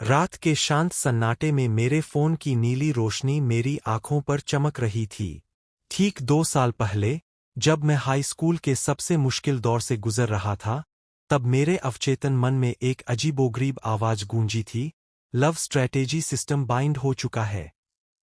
रात के शांत सन्नाटे में मेरे फोन की नीली रोशनी मेरी आंखों पर चमक रही थी। ठीक 2 साल पहले, जब मैं हाई स्कूल के सबसे मुश्किल दौर से गुजर रहा था, तब मेरे अवचेतन मन में एक अजीबोगरीब आवाज गूंजी थी। लव स्ट्रैटेजी सिस्टम बाइंड हो चुका है।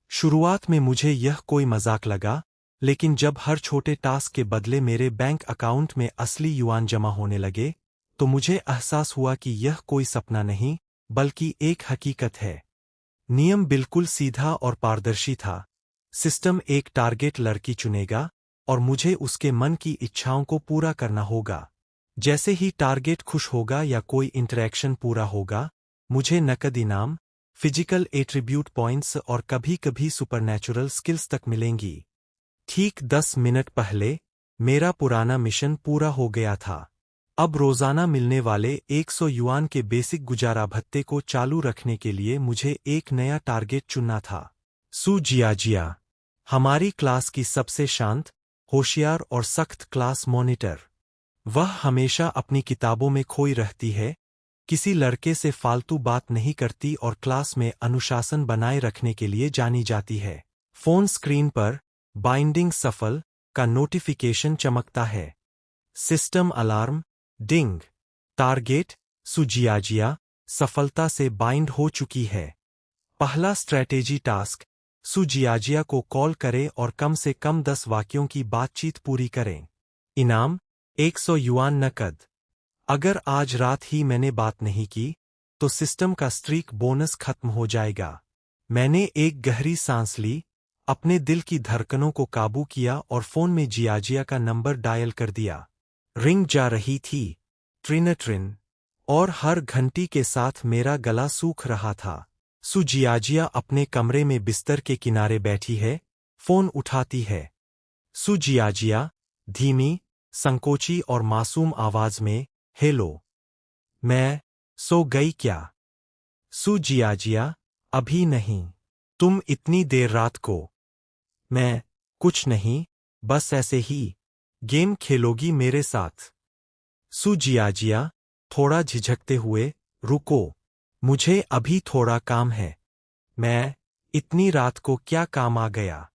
शुरुआत में मुझे यह कोई मजाक लगा, लेकिन जब हर छोटे टास्क के बदले मेरे बैंक अकाउंट में असली युआन जमा होने लगे, तो मुझे एहसास हुआ कि यह कोई सपना नहीं, बल्कि एक हकीकत है। नियम बिल्कुल सीधा और पारदर्शी था। सिस्टम एक टारगेट लड़की चुनेगा, और मुझे उसके मन की इच्छाओं को पूरा करना होगा। जैसे ही टारगेट खुश होगा या कोई इंटरेक्शन पूरा होगा, मुझे नकद इनाम, फिजिकल एट्रीब्यूट पॉइंट्स और कभी-कभी सुपरनैचुरल स्किल्स तक मिलेंगी। ठीक 10 मिनट पहले, मेरा पुराना मिशन पूरा हो गया था। अब रोजाना मिलने वाले 100 युआन के बेसिक गुजारा भत्ते को चालू रखने के लिए मुझे एक नया टारगेट चुनना था। सू जियाजिया, हमारी क्लास की सबसे शांत, होशियार और सख्त क्लास मॉनिटर। वह हमेशा अपनी किताबों में खोई रहती है, किसी लड़के से फालतू बात नहीं करती और क्लास में अनुशासन बनाए रखने के लिए जानी जाती है। फोन स्क्रीन पर बाइंडिंग सफल का नोटिफिकेशन चमकता है। सिस्टम अलार्म, डिंग। टारगेट, सुजियाजिया, सफलता से बाइंड हो चुकी है। पहला स्ट्रैटेजी टास्क, सुजियाजिया को कॉल करें और कम से कम 10 वाक्यों की बातचीत पूरी करें। इनाम, 100 युआन नकद। अगर आज रात ही मैंने बात नहीं की, तो सिस्टम का स्ट्रीक बोनस खत्म हो जाएगा। मैंने एक गहरी सांस ली, अपने दिल की धड़कनों को काबू किया और फोन में जियाजिया का नंबर डायल कर दिया। रिंग जा रही थी, ट्रिन ट्रिन, और हर घंटी के साथ मेरा गला सूख रहा था। सुजियाजिया अपने कमरे में बिस्तर के किनारे बैठी है, फोन उठाती है। सुजियाजिया, धीमी, संकोची और मासूम आवाज में, हेलो। मैं, सो गई क्या? सुजियाजिया, अभी नहीं। तुम इतनी देर रात को? मैं, कुछ नहीं, बस ऐसे ही। गेम खेलोगी मेरे साथ? सुजियाजिया, थोड़ा झिझकते हुए, रुको। मुझे अभी थोड़ा काम है। मैं, इतनी रात को क्या काम आ गया?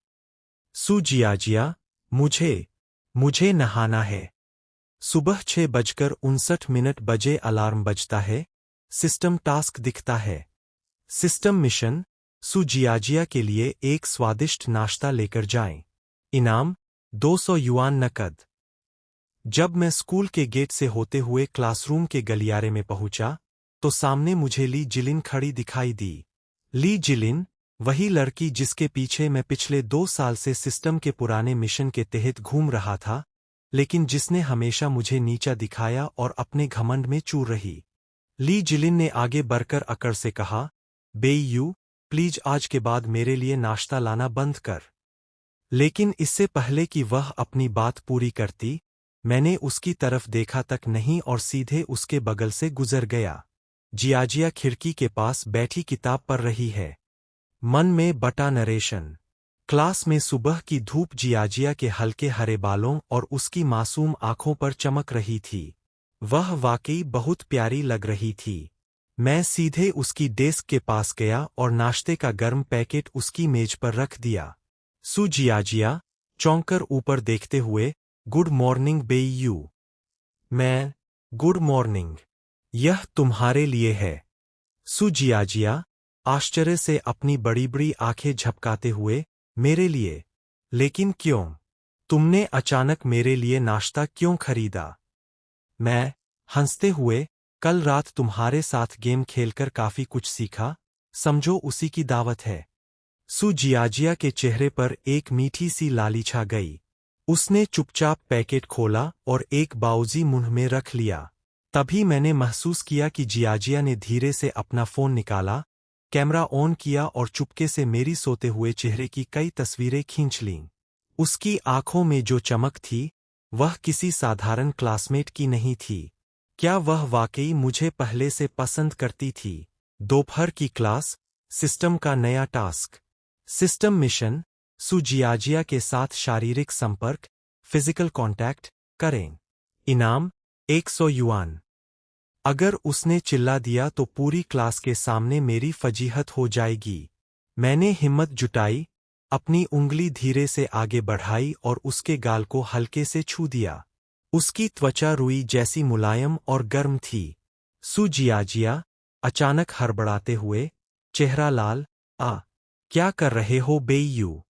सुजियाजिया, मुझे नहाना है। सुबह 6:59 बजे अलार्म बजता है, सिस्टम टास्क दिखता है। सिस्टम मिशन, सुजियाजिया के लिए एक स्वादिष्ट नाश्ता लेकर जाएं। इनाम, 200 युआन नकद। जब मैं स्कूल के गेट से होते हुए क्लासरूम के गलियारे में पहुंचा, तो सामने मुझे ली जिलिन खड़ी दिखाई दी। ली जिलिन, वही लड़की जिसके पीछे मैं पिछले 2 साल से सिस्टम के पुराने मिशन के तहत घूम रहा था, लेकिन जिसने हमेशा मुझे नीचा दिखाया और अपने घमंड में चूर रही। ली जिलिन ने आगे बढ़कर अकड़ से कहा, बेईयू, प्लीज आज के बाद मेरे लिए नाश्ता लाना बंद कर। लेकिन इससे पहले कि वह अपनी बात पूरी करती, मैंने उसकी तरफ देखा तक नहीं और सीधे उसके बगल से गुजर गया। जियाजिया खिड़की के पास बैठी किताब पढ़ रही है। मन में बटा नरेशन। क्लास में सुबह की धूप जियाजिया के हल्के हरे बालों और उसकी मासूम आंखों पर चमक रही थी। वह वाकई बहुत प्यारी लग रही थी। मैं सीधे उसकी डेस्क के पास गया और नाश्ते का गर्म पैकेट उसकी मेज पर रख दिया। सुजियाजिया, चौंककर ऊपर देखते हुए, गुड मॉर्निंग बेईयू। मैं, गुड मॉर्निंग। यह तुम्हारे लिए है। सुजियाजिया, आश्चर्य से अपनी बड़ी-बड़ी आंखें झपकाते हुए, मेरे लिए? लेकिन क्यों? तुमने अचानक मेरे लिए नाश्ता क्यों खरीदा? मैं, हंसते हुए, कल रात तुम्हारे साथ गेम खेलकर काफी कुछ सीखा, समझो उसी की दावत है। सुजियाजिया के चेहरे पर एक मीठी सी लाली छा गई। उसने चुपचाप पैकेट खोला और एक बाउजी मुंह में रख लिया। तभी मैंने महसूस किया कि जियाजिया ने धीरे से अपना फोन निकाला, कैमरा ऑन किया और चुपके से मेरी सोते हुए चेहरे की कई तस्वीरें खींच लीं। उसकी आंखों में जो चमक थी, वह किसी साधारण क्लासमेट की नहीं थी। क्या वह वाकई मुझे पहले से पसंद करती थी? दोपहर की क्लास, सिस्टम का नया टास्क। सिस्टम मिशन, सुजियाजिया के साथ शारीरिक संपर्क, फिजिकल कांटेक्ट करें। इनाम, 100 युआन। अगर उसने चिल्ला दिया तो पूरी क्लास के सामने मेरी फजीहत हो जाएगी। मैंने हिम्मत जुटाई, अपनी उंगली धीरे से आगे बढ़ाई और उसके गाल को हल्के से छू दिया। उसकी त्वचा रुई जैसी मुलायम और गर्म थी। सुजियाजिया, अचानक हड़बड़ाते हुए, चेहरा लाल, क्या कर रहे हो बेईयू?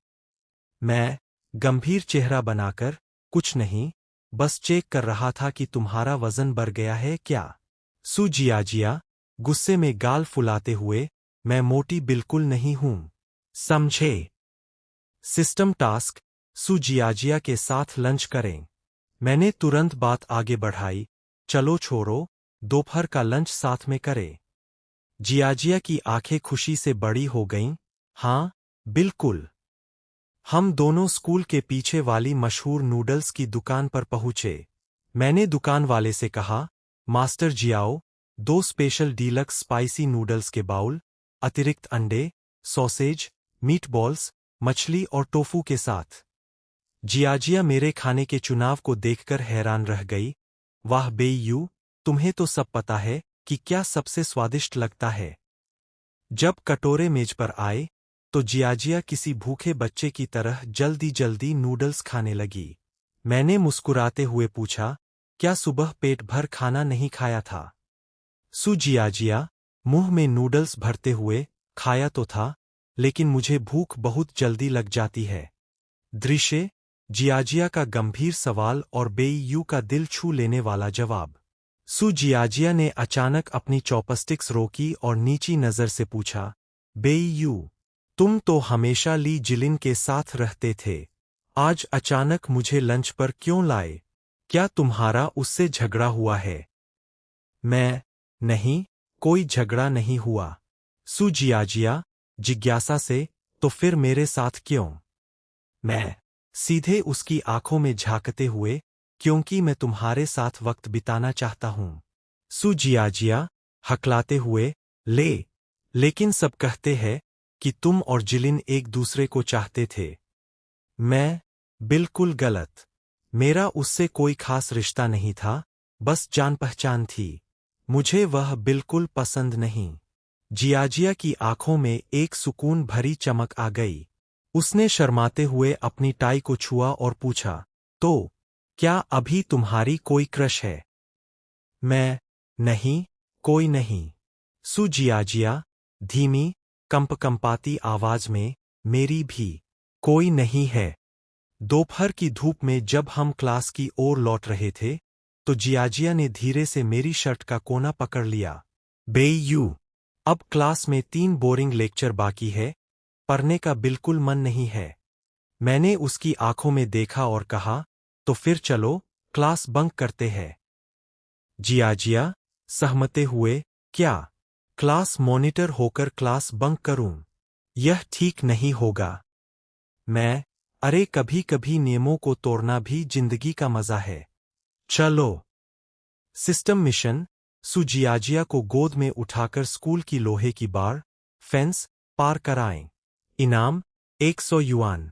मैं, गंभीर चेहरा बनाकर, कुछ नहीं, बस चेक कर रहा था कि तुम्हारा वजन बढ़ गया है क्या? सुजियाजिया, गुस्से में गाल फुलाते हुए, मैं मोटी बिल्कुल नहीं हूं। समझे? सिस्टम टास्क, सुजियाजिया के साथ लंच करें। मैंने तुरंत बात आगे बढ़ाई, चलो छोरो, दोपहर का लंच साथ में करें। जियाजिया की आंखें खुशी से बड़ी हो गईं, हाँ, बिल्कुल। हम दोनों स्कूल के पीछे वाली मशहूर नूडल्स की दुकान पर पहुंचे। मैंने दुकान वाले से कहा, master Jiao, 2 special deluxe spicy noodles के बाउल, अतिरिक्त अंडे, सॉसेज, मीटबॉल्स, मछली और टोफू के साथ। जियाजिया मेरे खाने के चुनाव को देखकर हैरान रह गई। वाह बेईयू, तुम्हें तो सब पता है कि क्या सबसे स्वादिष्ट लगता है। जब कटोरे मेज पर आए, तो जियाजिया किसी भूखे बच्चे की तरह जल्दी जल्दी नूडल्स खाने लगी। मैंने मुस्कुराते हुए पूछा, क्या सुबह पेट भर खाना नहीं खाया था? सुजियाजिया, मुंह में नूडल्स भरते हुए, खाया तो था, लेकिन मुझे भूख बहुत जल्दी लग जाती है। दृश्य, जियाजिया का गंभीर सवाल और बेईयू का दिल छू लेने वाला जवाब। सुजियाजिया ने अचानक अपनी चॉपस्टिक्स रोकी और नीची नजर से पूछा, बेईयू, तुम तो हमेशा ली जिलिन के साथ रहते थे। आज अचानक मुझे लंच पर क्यों लाए? क्या तुम्हारा उससे झगड़ा हुआ है? नहीं, कोई झगड़ा नहीं हुआ। सुजियाजिया, जिज्ञासा से, तो फिर मेरे साथ क्यों? मैं, सीधे उसकी आंखों में झांकते हुए, क्योंकि मैं तुम्हारे साथ वक्त बिताना चाहता हूं। सुजियाजिया, हकलाते हुए, लेकिन सब कहते हैं कि तुम और जिलिन एक दूसरे को चाहते थे। मैं, बिल्कुल गलत। मेरा उससे कोई खास रिश्ता नहीं था, बस जान पहचान थी। मुझे वह बिल्कुल पसंद नहीं। जियाजिया की आंखों में एक सुकून भरी चमक आ गई। उसने शर्माते हुए अपनी टाई को छुआ और पूछा, तो क्या अभी तुम्हारी कोई क्रश है? मैं, नहीं, कोई नहीं। सुजियाजिया, धीमी, कंपकंपाती आवाज में, मेरी भी कोई नहीं है। दोपहर की धूप में जब हम क्लास की ओर लौट रहे थे, तो जियाजिया ने धीरे से मेरी शर्ट का कोना पकड़ लिया। बेईयू, अब क्लास में 3 बोरिंग लेक्चर बाकी है, पढ़ने का बिल्कुल मन नहीं है। मैंने उसकी आंखों में देखा और कहा, तो फिर चलो, क्लास बंक करते हैं। जियाजिया, सहमते हुए, क्या क्लास मॉनिटर होकर क्लास बंक करूं? यह ठीक नहीं होगा। मैं, अरे कभी कभी नियमों को तोड़ना भी जिंदगी का मजा है। चलो। सिस्टम मिशन, सुजियाजिया को गोद में उठाकर स्कूल की लोहे की बार, फेंस, पार कराएं। इनाम, 100 युआन।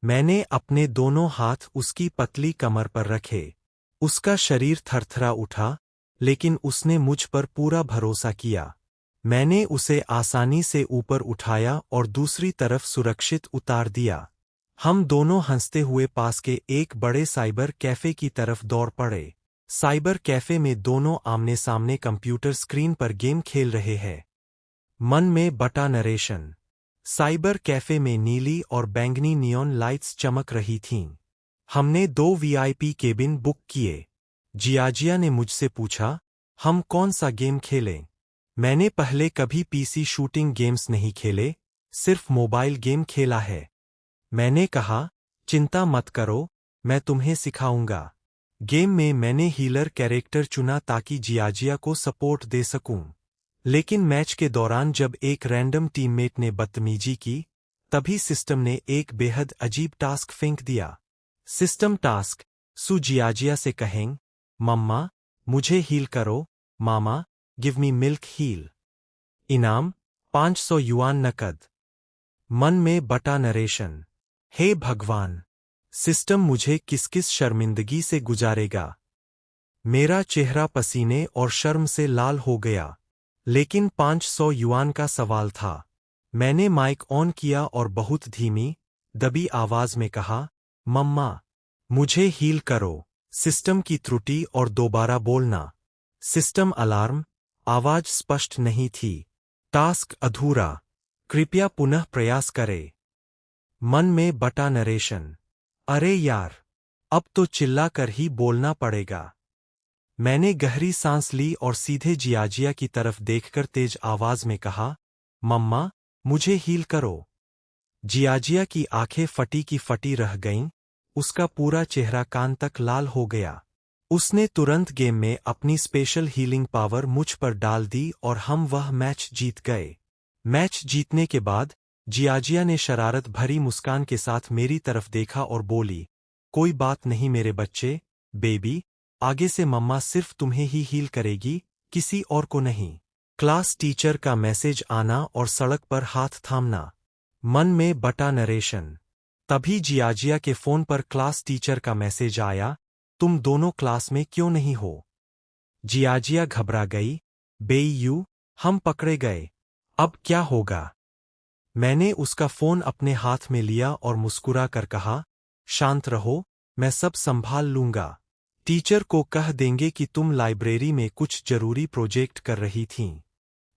मैंने अपने दोनों हाथ उसकी पतली कमर पर रखे। उसका शरीर थरथरा उठा, लेकिन उसने मुझ पर पूरा भरोसा किया। मैंने उसे आसानी से ऊपर उठाया और दूसरी तरफ सुरक्षित उतार दिया। हम दोनों हंसते हुए पास के एक बड़े साइबर कैफे की तरफ दौड़ पड़े। साइबर कैफे में दोनों आमने सामने कंप्यूटर स्क्रीन पर गेम खेल रहे हैं। मन में बटा नरेशन। साइबर कैफे में नीली और बैंगनी नियॉन लाइट्स चमक रही थीं। हमने 2 वीआईपी केबिन बुक किए। जियाजिया ने मुझसे पूछा, हम कौन सा गेम खेलें? मैंने पहले कभी पीसी शूटिंग गेम्स नहीं खेले, सिर्फ मोबाइल गेम खेला है। मैंने कहा, चिंता मत करो, मैं तुम्हें सिखाऊंगा। गेम में मैंने हीलर कैरेक्टर चुना ताकि जियाजिया को सपोर्ट दे सकूं। लेकिन मैच के दौरान जब एक रैंडम टीममेट ने बदतमीजी की, तभी सिस्टम ने एक बेहद अजीब टास्क फेंक दिया। सिस्टम टास्क, सुजियाजिया से कहें, मम्मा, मुझे हील करो, मामा, गिव मी मिल्क हील। इनाम, 500 युआन नकद। मन में बटा नरेशन। हे भगवान! सिस्टम मुझे किस किस शर्मिंदगी से गुजारेगा। मेरा चेहरा पसीने और शर्म से लाल हो गया। लेकिन 500 युआन का सवाल था। मैंने माइक ऑन किया और बहुत धीमी, दबी आवाज में कहा, मम्मा, मुझे हील करो। सिस्टम की त्रुटि और दोबारा बोलना। System alarm. आवाज स्पष्ट नहीं थी। टास्क अधूरा। कृपया पुनः प्रयास करें। मन में बटा नरेशन। अरे यार, अब तो चिल्ला कर ही बोलना पड़ेगा। मैंने गहरी सांस ली और सीधे जियाजिया की तरफ देखकर तेज आवाज में कहा, मम्मा, मुझे हील करो। जियाजिया की आंखें फटी की फटी रह गईं, उसका पूरा चेहरा कान तक लाल हो गया। उसने तुरंत गेम में अपनी स्पेशल हीलिंग पावर मुझ पर डाल दी और हम वह मैच जीत गए। मैच जीतने के बाद जियाजिया ने शरारत भरी मुस्कान के साथ मेरी तरफ देखा और बोली, कोई बात नहीं मेरे बच्चे, बेबी, आगे से मम्मा सिर्फ तुम्हें ही हील करेगी, किसी और को नहीं। क्लास टीचर का मैसेज आना और सड़क पर हाथ थामना। मन में बटा नरेशन। तभी जियाजिया के फोन पर क्लास टीचर का मैसेज आया, तुम दोनों क्लास में क्यों नहीं हो? जियाजिया घबरा गई, बेईयू, हम पकड़े गए। अब क्या होगा? मैंने उसका फोन अपने हाथ में लिया और मुस्कुरा कर कहा, शांत रहो, मैं सब संभाल लूंगा। टीचर को कह देंगे कि तुम लाइब्रेरी में कुछ जरूरी प्रोजेक्ट कर रही थीं।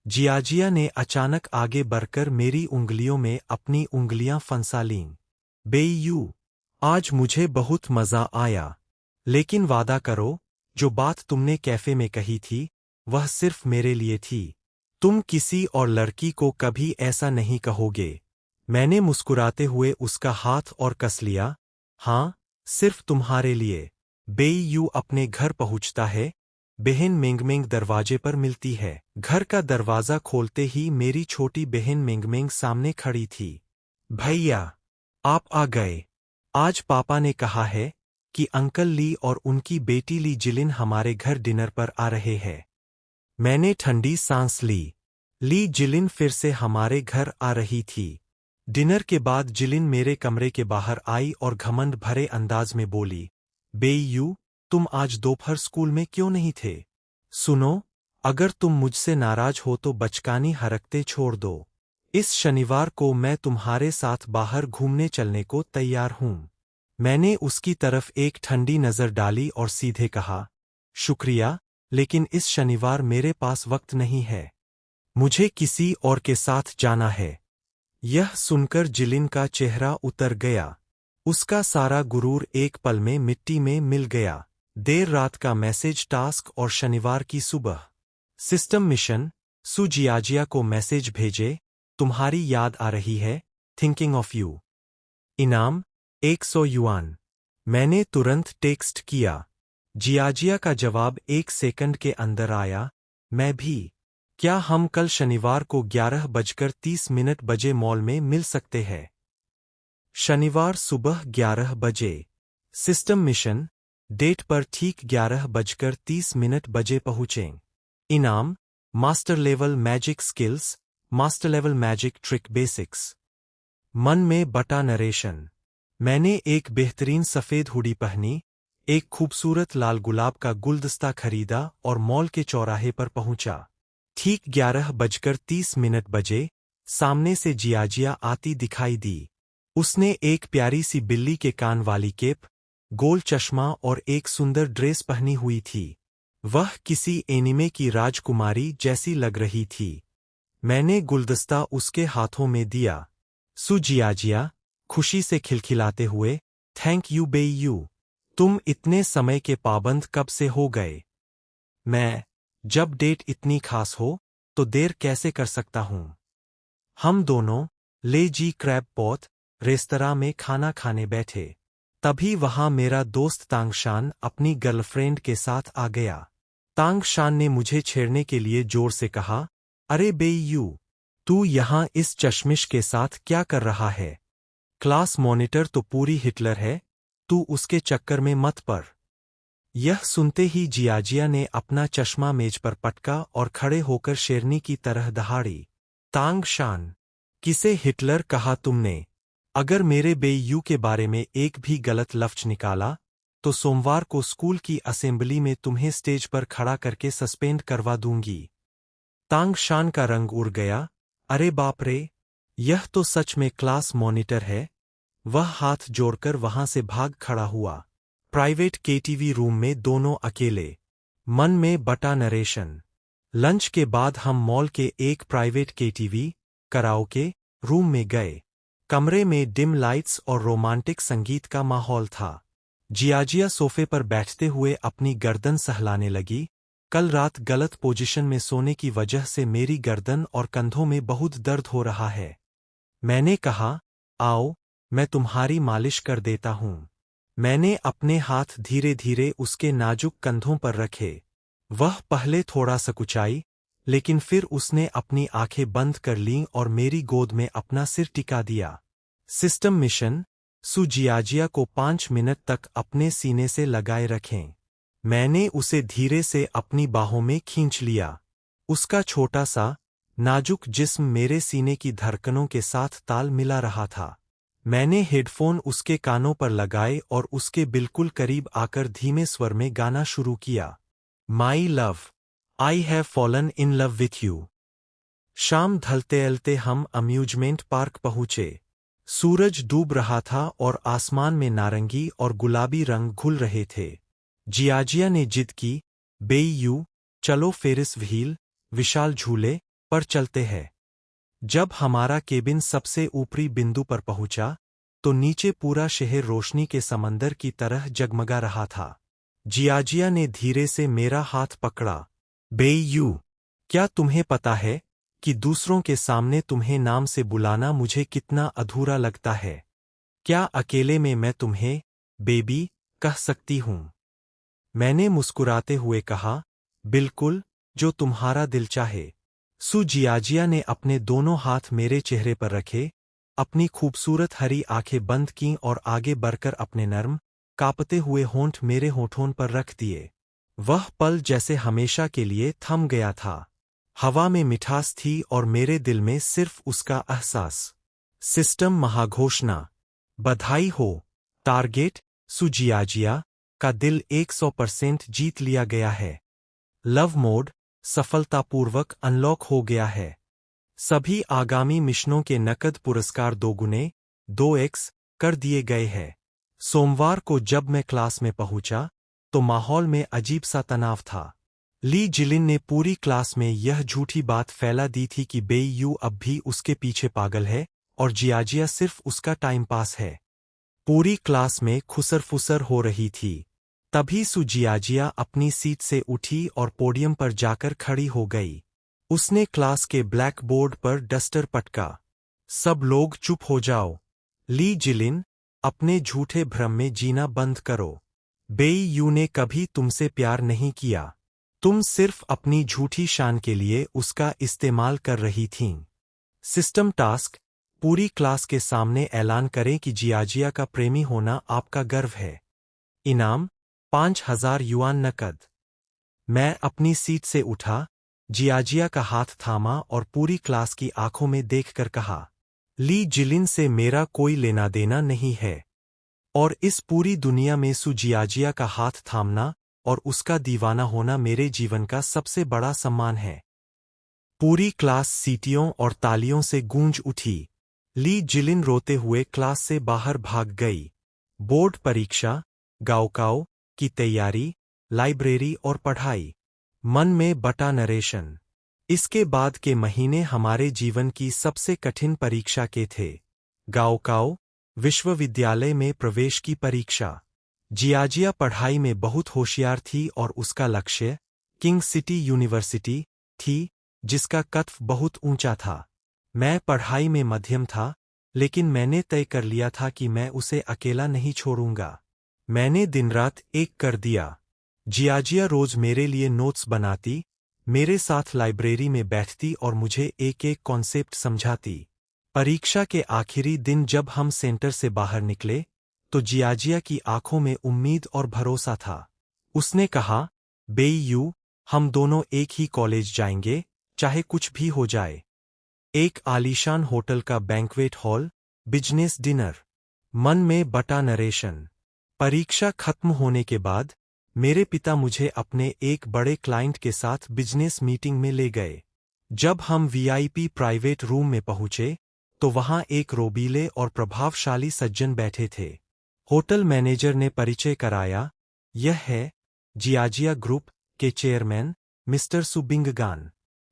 जियाजिया ने अचानक आगे बढ़कर मेरी उंगलियों में अपनी उंगलियां फंसा लीं। बेईयू, आज मुझे बहुत मजा आया। लेकिन वादा करो, जो बात तुमने कैफे में कही थी, वह सिर्फ मेरे लिए थी। तुम किसी और लड़की को कभी ऐसा नहीं कहोगे। मैंने मुस्कुराते हुए उसका हाथ और कस लिया। हाँ, सिर्फ तुम्हारे लिए। बेईयू अपने घर पहुंचता है। बहन मेंगमेंग दरवाजे पर मिलती है। घर का दरवाजा खोलते ही मेरी छोटी बहन मेंगमेंग सामने खड़ी थी। भैया, आप आ गए। आज पापा ने कहा है कि अंकल ली और उनकी बेटी ली जिलिन हमारे घर डिनर पर आ रहे हैं। मैंने ठंडी सांस ली। ली जिलिन फिर से हमारे घर आ रही थी। डिनर के बाद जिलिन मेरे कमरे के बाहर आई और घमंड भरे अंदाज में बोली, बेईयू, तुम आज दोपहर स्कूल में क्यों नहीं थे? सुनो, अगर तुम मुझसे नाराज हो तो बचकानी हरकतें छोड़ दो। इस शनिवार को मैं तुम्हारे साथ बाहर घूमने चलने को तैयार हूं। मैंने उसकी तरफ एक ठंडी नजर डाली और सीधे कहा, शुक्रिया, लेकिन इस शनिवार मेरे पास वक्त नहीं है। मुझे किसी और के साथ जाना है। यह सुनकर जिलिन का चेहरा उतर गया। उसका सारा गुरूर एक पल में मिट्टी में मिल गया। देर रात का मैसेज टास्क और शनिवार की सुबह। सिस्टम मिशन, जियाजिया को मैसेज भेजे, तुम्हारी याद आ रही है, थिंकिंग ऑफ यू। इनाम 100 युआन। मैंने तुरंत टेक्स्ट किया। जियाजिया का जवाब 1 सेकंड के अंदर आया, मैं भी। क्या हम कल शनिवार को 11:30 बजे मॉल में मिल सकते हैं? शनिवार सुबह 11 बजे। सिस्टम मिशन, डेट पर ठीक 11:30 बजे पहुंचें। इनाम, master level magic skills, master level magic trick basics. मन में बटा नरेशन। मैंने एक बेहतरीन सफेद हुडी पहनी, एक खूबसूरत लाल गुलाब का गुलदस्ता खरीदा और मॉल के चौराहे पर पहुंचा। ठीक 11:30 बजे सामने से जियाजिया आती दिखाई दी। उसने एक प्यारी सी बिल्ली के कान वाली केप, गोल चश्मा और एक सुंदर ड्रेस पहनी हुई थी। वह किसी एनिमे की राजकुमारी जैसी लग रही थी। मैंने गुलदस्ता उसके हाथों में दिया। जियाजिया, खुशी से खिलखिलाते हुए, थैंक यू बेईयू। तुम इतने समय के पाबंद कब से हो गए? मैं, जब डेट इतनी खास हो, तो देर कैसे कर सकता हूं? हम दोनों ले जी क्रैब पॉट रेस्तरां में खाना खाने बैठे। तभी वहां मेरा दोस्त तांगशान अपनी गर्लफ्रेंड के साथ आ गया। तांगशान ने मुझे छेड़ने के लिए जोर से कहा, अरे बेईयू, तू यहां इस चश्मिश के साथ क्या कर रहा है? क्लास मॉनिटर तो पूरी हिटलर है, तू उसके चक्कर में मत पड़। यह सुनते ही जियाजिया ने अपना चश्मा मेज पर पटका और खड़े होकर शेरनी की तरह दहाड़ी। तांगशान, किसे हिटलर कहा तुमने? अगर मेरे बेईयू के बारे में एक भी गलत लफ्ज निकाला, तो सोमवार को स्कूल की असेंबली में तुम्हें स्टेज पर खड़ा करके सस्पेंड करवा दूंगी। तांग शान का रंग उड़ गया। अरे बाप रे, यह तो सच में क्लास मॉनिटर है। वह हाथ जोड़कर वहां से भाग खड़ा हुआ। प्राइवेट केटीवी रूम में दोनों अकेले। मन में बटा नरेशन। लंच के बाद हम मॉल के एक प्राइवेट केटीवी कराओके रूम में गए। कमरे में डिम लाइट्स और रोमांटिक संगीत का माहौल था। जियाजिया सोफे पर बैठते हुए अपनी गर्दन सहलाने लगी। कल रात गलत पोजीशन में सोने की वजह से मेरी गर्दन और कंधों में बहुत दर्द हो रहा है। मैंने कहा, आओ, मैं तुम्हारी मालिश कर देता हूँ। मैंने अपने हाथ धीरे धीरे उसके नाजुक कंधों पर रखे। वह पहले थोड़ा सकुचाई, लेकिन फिर उसने अपनी आंखें बंद कर लीं और मेरी गोद में अपना सिर टिका दिया। सिस्टम मिशन, सु जियाजिया को 5 मिनट तक अपने सीने से लगाए रखें। मैंने उसे धीरे से अपनी बाहों में खींच लिया। उसका छोटा सा, नाजुक जिस्म मेरे सीने की धड़कनों के साथ ताल मिला रहा था। मैंने हेडफोन उसके कानों पर लगाए और उसके बिल्कुल करीब आकर धीमे स्वर में गाना शुरू किया। My love, I have fallen in love with you. शाम ढलते-ढलते हम अम्यूजमेंट पार्क पहुंचे। सूरज डूब रहा था और आसमान में नारंगी और गुलाबी रंग घुल रहे थे। जियाजिया ने जिद की, बेईयू, चलो फेरिस व्हील, विशाल झूले पर चलते हैं। जब हमारा केबिन सबसे ऊपरी बिंदु पर पहुंचा, तो नीचे पूरा शहर रोशनी के समंदर की तरह जगमगा रहा था। जियाजिया ने धीरे से मेरा हाथ पकड़ा। बेईयू, क्या तुम्हें पता है कि दूसरों के सामने तुम्हें नाम से बुलाना मुझे कितना अधूरा लगता है? क्या अकेले में मैं तुम्हें बेबी कह सकती हूँ? मैंने मुस्कुराते हुए कहा, बिल्कुल, जो तुम्हारा दिल चाहे। सु जियाजिया ने अपने दोनों हाथ मेरे चेहरे पर रखे, अपनी खूबसूरत हरी आंखें बंद कीं और आगे बढ़कर अपने नर्म, कांपते हुए होंठ मेरे होठों पर रख दिए। वह पल जैसे हमेशा के लिए थम गया था। हवा में मिठास थी और मेरे दिल में सिर्फ उसका एहसास। सिस्टम महाघोषणा, बधाई हो, टारगेट, सु जियाजिया का दिल 100% जीत लिया गया है। लव मोड सफलतापूर्वक अनलॉक हो गया है। सभी आगामी मिशनों के नकद पुरस्कार दोगुने 2x कर दिए गए हैं। सोमवार को जब मैं क्लास में पहुंचा, तो माहौल में अजीब सा तनाव था। ली जिलिन ने पूरी क्लास में यह झूठी बात फैला दी थी कि बेईयू अब भी उसके पीछे पागल है और जियाजिया सिर्फ उसका टाइम पास है। पूरी क्लास में खुसर-फुसर हो रही थी। तभी सु जियाजिया अपनी सीट से उठी और पोडियम पर जाकर खड़ी हो गई। उसने क्लास के ब्लैक बोर्ड पर डस्टर पटका। सब लोग चुप हो जाओ। ली जिलिन, अपने झूठे भ्रम में जीना बंद करो। बेईयू ने कभी तुमसे प्यार नहीं किया। तुम सिर्फ अपनी झूठी शान के लिए उसका इस्तेमाल कर रही थीं। सिस्टम टास्क, पूरी क्लास के सामने ऐलान करें कि जियाजिया का प्रेमी होना आपका गर्व है। इनाम 5000 युआन नकद। मैं अपनी सीट से उठा, जियाजिया का हाथ थामा और पूरी क्लास की आंखों में देखकर कहा, ली जिलिन से मेरा कोई लेना देना नहीं है। और इस पूरी दुनिया में सु जियाजिया का हाथ थामना और उसका दीवाना होना मेरे जीवन का सबसे बड़ा सम्मान है। पूरी क्लास सीटियों और तालियों से गूंज उठी। ली जिलिन रोते हुए क्लास से बाहर भाग गई। बोर्ड परीक्षा, गाओकाओ की तैयारी, लाइब्रेरी और पढ़ाई। मन में बटा नरेशन। इसके बाद के महीने हमारे जीवन की सबसे कठिन परीक्षा के थे। गाओकाओ, विश्वविद्यालय में प्रवेश की परीक्षा। जियाजिया पढ़ाई में बहुत होशियार थी और उसका लक्ष्य किंग सिटी यूनिवर्सिटी थी, जिसका कत्व बहुत ऊंचा था। मैं पढ़ाई में मध्यम था, लेकिन मैंने तय कर लिया था कि मैं उसे अकेला नहीं छोड़ूंगा। मैंने दिन रात एक कर दिया। जियाजिया रोज मेरे लिए नोट्स बनाती, मेरे साथ लाइब्रेरी में बैठती और मुझे एक एक कॉन्सेप्ट समझाती। परीक्षा के आखिरी दिन जब हम सेंटर से बाहर निकले, तो जियाजिया की आंखों में उम्मीद और भरोसा था। उसने कहा, बेईयू, हम दोनों एक ही कॉलेज जाएंगे, चाहे कुछ भी हो जाए। एक आलीशान होटल का बैंक्वेट हॉल, बिजनेस डिनर। मन में बटा नरेशन। परीक्षा खत्म होने के बाद मेरे पिता मुझे अपने एक बड़े क्लाइंट के साथ बिजनेस मीटिंग में ले गए। जब हम वीआईपी प्राइवेट रूम में पहुंचे तो वहां एक रोबीले और प्रभावशाली सज्जन बैठे थे। होटल मैनेजर ने परिचय कराया, यह है जियाजिया ग्रुप के चेयरमैन मिस्टर सुबिंगगान।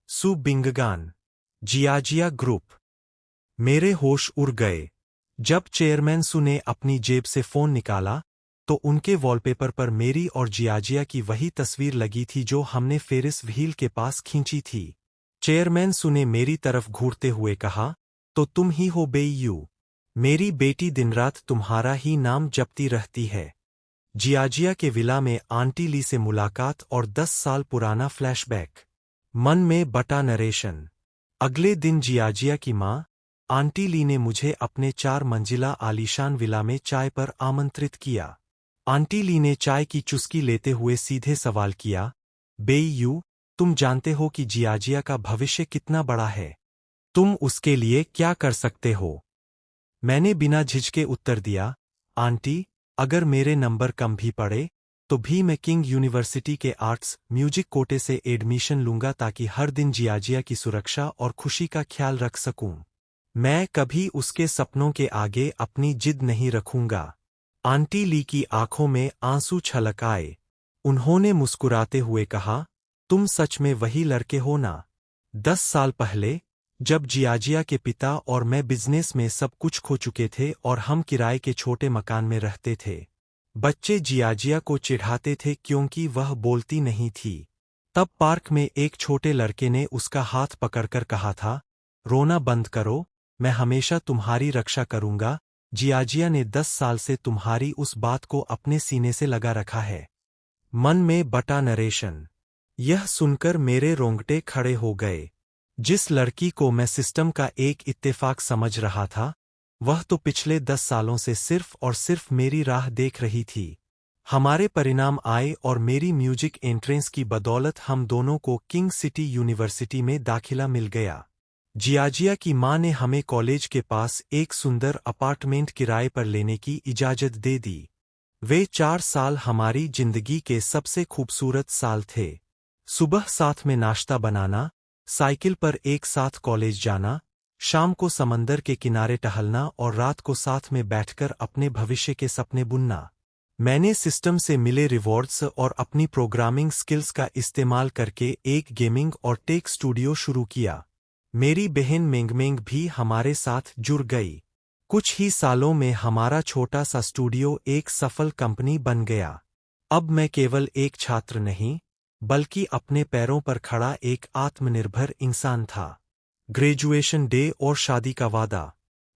सुबिंगगान, जियाजिया ग्रुप। मेरे होश उड़ गए। जब चेयरमैन सु ने अपनी जेब से फोन निकाला तो उनके वॉलपेपर पर मेरी और जियाजिया की वही तस्वीर लगी थी जो हमने फेरिस व्हील के पास खींची थी। चेयरमैन सु ने मेरी तरफ घूरते हुए कहा, तो तुम ही हो बेईयू। मेरी बेटी दिनरात तुम्हारा ही नाम जपती रहती है। जियाजिया के विला में आंटी ली से मुलाकात और 10 साल पुराना फ्लैशबैक। मन में बटा नरेशन। अगले दिन जियाजिया की माँ आंटी ली ने मुझे अपने 4 मंजिला आलीशान विला में चाय पर आमंत्रित किया। आंटी ली ने चाय की चुस्की लेते हुए सीधे सवाल किया, बेईयू, तुम जानते हो कि जियाजिया का भविष्य कितना बड़ा है? तुम उसके लिए क्या कर सकते हो? मैंने बिना झिझके उत्तर दिया, आंटी, अगर मेरे नंबर कम भी पड़े तो भी मैं किंग यूनिवर्सिटी के आर्ट्स म्यूजिक कोटे से एडमिशन लूंगा ताकि हर दिन जियाजिया की सुरक्षा और खुशी का ख्याल रख सकूं। मैं कभी उसके सपनों के आगे अपनी जिद नहीं रखूंगा। आंटी ली की आंखों में आंसू छलक आए। उन्होंने मुस्कुराते हुए कहा, तुम सच में वही लड़के हो ना? 10 साल पहले जब जियाजिया के पिता और मैं बिजनेस में सब कुछ खो चुके थे और हम किराए के छोटे मकान में रहते थे। बच्चे जियाजिया को चिढ़ाते थे क्योंकि वह बोलती नहीं थी। तब पार्क में एक छोटे लड़के ने उसका हाथ पकड़कर कहा था, रोना बंद करो, मैं हमेशा तुम्हारी रक्षा करूंगा। जियाजिया ने 10 साल से तुम्हारी उस बात को अपने सीने से लगा रखा है। मन में बटा नरेशन। यह सुनकर मेरे रोंगटे खड़े हो गए। जिस लड़की को मैं सिस्टम का एक इत्तेफाक समझ रहा था, वह तो पिछले 10 सालों से सिर्फ और सिर्फ मेरी राह देख रही थी। हमारे परिणाम आए और मेरी म्यूजिक एंट्रेंस की बदौलत हम दोनों को किंग सिटी यूनिवर्सिटी में दाखिला मिल गया। जियाजिया की माँ ने हमें कॉलेज के पास एक सुंदर अपार्टमेंट किराए पर लेने की इजाजत दे दी। वे 4 साल हमारी जिंदगी के सबसे खूबसूरत साल थे। सुबह साथ में नाश्ता बनाना, साइकिल पर एक साथ कॉलेज जाना, शाम को समंदर के किनारे टहलना और रात को साथ में बैठकर अपने भविष्य के सपने बुनना। मैंने सिस्टम से मिले रिवॉर्ड्स और अपनी प्रोग्रामिंग स्किल्स का इस्तेमाल करके एक गेमिंग और टेक स्टूडियो शुरू किया। मेरी बहन मेंगमेंग भी हमारे साथ जुड़ गई। कुछ ही सालों में हमारा छोटा सा स्टूडियो एक सफल कंपनी बन गया। अब मैं केवल एक छात्र नहीं, बल्कि अपने पैरों पर खड़ा एक आत्मनिर्भर इंसान था। ग्रेजुएशन डे और शादी का वादा।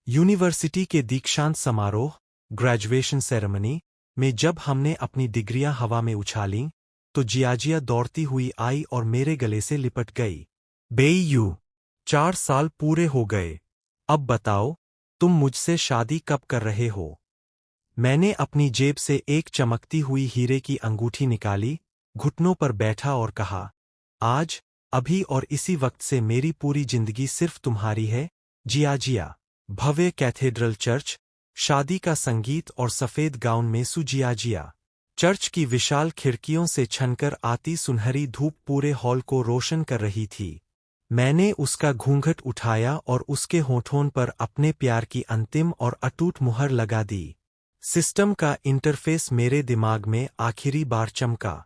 यूनिवर्सिटी के दीक्षांत समारोह, ग्रेजुएशन सेरेमनी में जब हमने अपनी डिग्रियां हवा में उछालीं, तो जियाजिया दौड़ती हुई आई और मेरे गले से लिपट गई। बेईयू, 4 साल पूरे हो गए। अब बताओ, तुम मुझसे शादी कब कर रहे हो? मैंने अपनी जेब से एक चमकती हुई हीरे की अंगूठी निकाली, घुटनों पर बैठा और कहा, आज, अभी और इसी वक्त से मेरी पूरी जिंदगी सिर्फ तुम्हारी है, जियाजिया। भव्य कैथेड्रल चर्च, शादी का संगीत और सफेद गाउन में जियाजिया। चर्च की विशाल खिड़कियों से छनकर आती सुनहरी धूप पूरे हॉल को रोशन कर रही थी। मैंने उसका घूंघट उठाया और उसके होठों पर अपने प्यार की अंतिम और अटूट मुहर लगा दी। सिस्टम का इंटरफेस मेरे दिमाग में आखिरी बार चमका।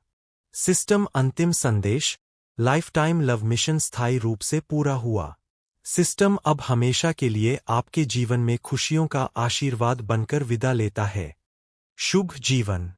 सिस्टम अंतिम संदेश, लाइफटाइम लव मिशन स्थायी रूप से पूरा हुआ। सिस्टम अब हमेशा के लिए आपके जीवन में खुशियों का आशीर्वाद बनकर विदा लेता है। शुभ जीवन।